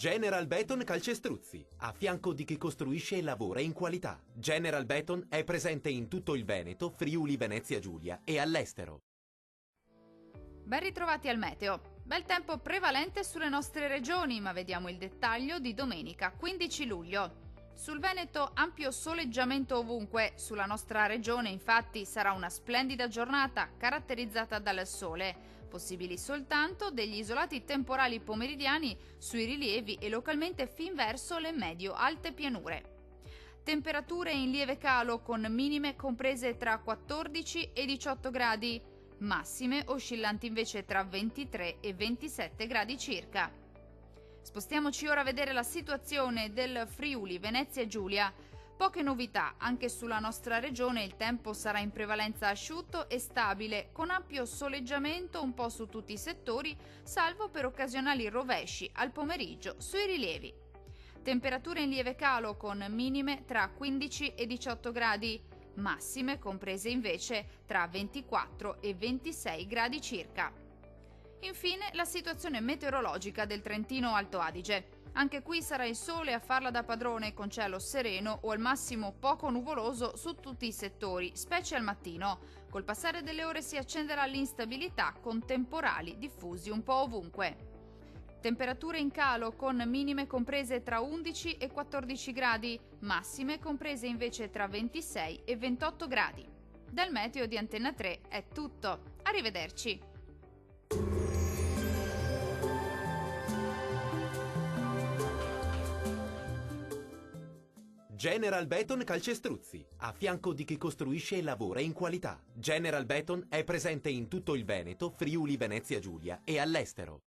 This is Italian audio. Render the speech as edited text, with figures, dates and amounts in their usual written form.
General Beton Calcestruzzi, a fianco di chi costruisce e lavora in qualità. General Beton è presente in tutto il Veneto, Friuli, Venezia Giulia e all'estero. Ben ritrovati al meteo. Bel tempo prevalente sulle nostre regioni, ma vediamo il dettaglio di domenica 15 luglio. Sul Veneto ampio soleggiamento ovunque, sulla nostra regione infatti sarà una splendida giornata caratterizzata dal sole, possibili soltanto degli isolati temporali pomeridiani sui rilievi e localmente fin verso le medio-alte pianure. Temperature in lieve calo con minime comprese tra 14 e 18 gradi, massime oscillanti invece tra 23 e 27 gradi circa. Spostiamoci ora a vedere la situazione del Friuli Venezia Giulia. Poche novità, anche sulla nostra regione il tempo sarà in prevalenza asciutto e stabile, con ampio soleggiamento un po' su tutti i settori, salvo per occasionali rovesci al pomeriggio sui rilievi. Temperature in lieve calo con minime tra 15 e 18 gradi, massime comprese invece tra 24 e 26 gradi circa. Infine la situazione meteorologica del Trentino Alto Adige. Anche qui sarà il sole a farla da padrone con cielo sereno o al massimo poco nuvoloso su tutti i settori, specie al mattino. Col passare delle ore si accenderà l'instabilità con temporali diffusi un po' ovunque. Temperature in calo con minime comprese tra 11 e 14 gradi, massime comprese invece tra 26 e 28 gradi. Dal meteo di Antenna 3 è tutto. Arrivederci! General Beton Calcestruzzi, a fianco di chi costruisce e lavora in qualità. General Beton è presente in tutto il Veneto, Friuli, Venezia Giulia e all'estero.